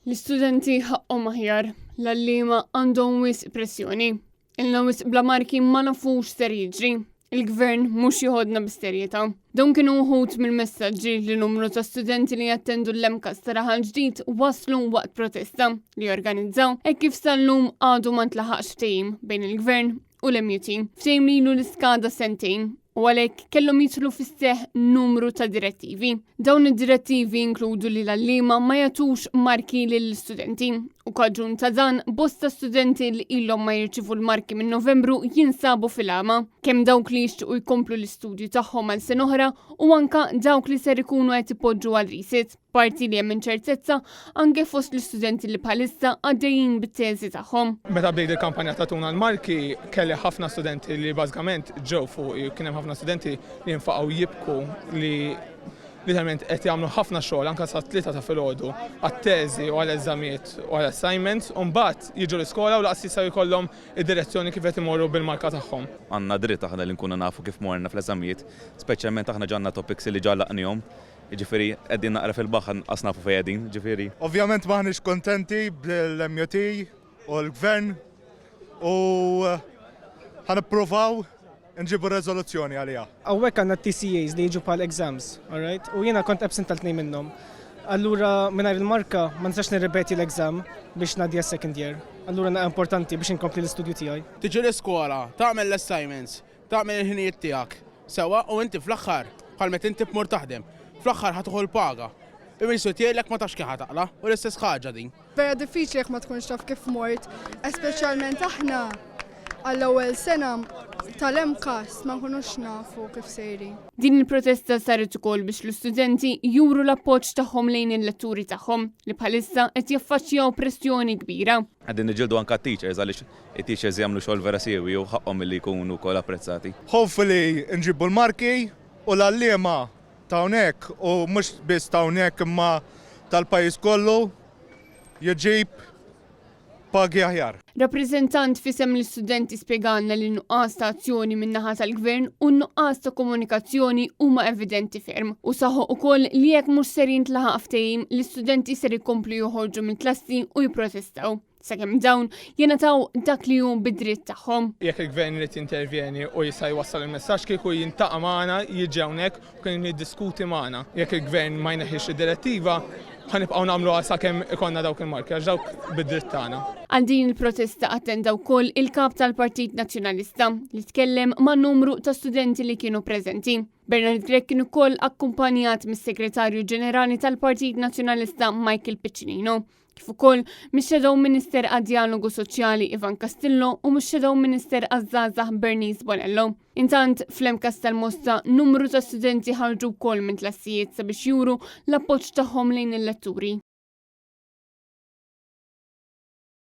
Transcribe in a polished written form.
L-istudenti ħaqqhom aħjar, l-għalliema għandhom wisq pressjoni. Ilna wisq bla marki ma nafux ser jiġri. Il-gvern mhux jieħodna bisterjetà. Dawn kienu wħud mill-messaġġi li numru ta' studenti li jattendu l-MCAS ta' raħal ġdid waslu waqt protesta li jorganizzaw hekk kif sal-lum għadu ma ntlaħaqx ftehim bejn il-gvern u l-MUT. Ftehim li ilu l-iskada sentejn u għalhekk kellhom jidħlu fis-seħħ numru ta' direttivi. Dawn id-direttivi inkludu li l-għalliema ma jagħtux marki lill-istudenti u kaġun ta' dan bosta studenti li ilhom ma jirċivu l-marki minn Novembru jinsabu fil-għama, kemm dawk li jixtiequ jkomplu l-istudju tagħhom għal sena oħra u anke dawk li ser ikunu qed ipoġġu għal risit. Parti li hemm inċertezza anke fost l-istudenti li bħalissa għaddejjin bit-teżi tagħhom. Meta bdejt il-kampanja ta' tuna l-marki kelli ħafna studenti li bażikament ġew fuq kien hemm ħafna studenti li jinfaqgħu jibku li literalment qed jagħmlu ħafna xogħol anke sa 3 ta' filgħodu għat-teżi u għall-eżamijiet u għall-assignments u mbagħad jiġu l-iskola u laqas jistgħu jkollhom id-direzzjoni kif qed imorru bil-marka tagħhom. Għandna dritt aħna li nkunu nafu kif morna fl-eżamijiet, speċjalment aħna ġanna topics li ġallaqnihom. Ġifieri qegħdin naqra fil-baħħ nqas nafu fejn qegħdin, ġifieri. Ovvjament maħniex kontenti bil-MUT u l-gvern u ħanippruvaw nġibu rezoluzzjoni għalija. Għawek għanna TCAs li jiġu pal exams, alright? U jiena kont absent tal-tnejn minnhom. Allura mingħajr il-marka ma nistax nirrepeti l-exam biex ngħaddi second year. Allura na importanti biex inkompli l-istudju tiegħi. Tiġi l-iskola, tagħmel l-assignments, tagħmel il-ħinijiet tiegħek. Sewa u inti fl-aħħar bħal meta inti tmur taħdem, fl-aħħar ħatuħu paga. Imissu tiegħek ma tax kien ħataqla u l-istess ħaġa din. Vera diffiċli jekk ma tkunx taf kif mort, speċjalment aħna għall-ewwel sena tal-MCAS ma nkunux nafu kif sejri. Din il-protesta saret ukoll biex l-istudenti juru l-appoġġ tagħhom lejn il-letturi tagħhom li bħalissa qed jaffaċċjaw pressjoni kbira. Qegħdin niġġieldu anke teachers għaliex it-teachers jagħmlu xogħol vera siewi u ħaqhom milli jkunu wkoll apprezzati. Hopefully nġibu l-marki u l-għalliema ta' hawnhekk u mhux biss ta' hawnhekk imma tal-pajjiż kollu jiġib pagi aħjar. Rappreżentant fisem l-istudenti spjegalna li nuqqas ta' azzjoni min-naħa tal-gvern u nuqqas ta' komunikazzjoni huma evidenti ferm u saħħu ukoll li jekk mhux ser jintlaħaq ftehim l-istudenti ser ikomplu joħorġu mill-klassi u jipprotestaw. Sakemm dawn jingħataw dak li hu bid-dritt tagħhom. Jekk il-gvern irid jintervjeni u jista' jwassal il-messaġġ kieku jintaqa' magħna, jiġi hawnhekk u kien jiddiskuti magħna. Jekk il-gvern ma jneħħix id-direttiva, ħanibqgħu nagħmlu sakemm ikonna dawk il-marki għax dawk bid-dritt tagħna. Għal din il-protesta attenda wkoll il-kap tal-Partit Nazzjonalista li tkellem ma' numru ta' studenti li kienu preżenti. Bernard Gregg kien ukoll akkumpanjat mis-Segretarju Ġenerali tal-Partit Nazzjonalista Michael Piccinino. Kif ukoll mix-Shadow Minister għad-Dialogu Soċjali Ivan Castillo u mix-Shadow Minister għaż-Żgħażagħ Bernice Bonello. Intant fl-MCAS tal-Mosta numru ta' studenti ħarġu wkoll minn klassijiet sabiex juru l-appoġġ tagħhom lejn il-letturi.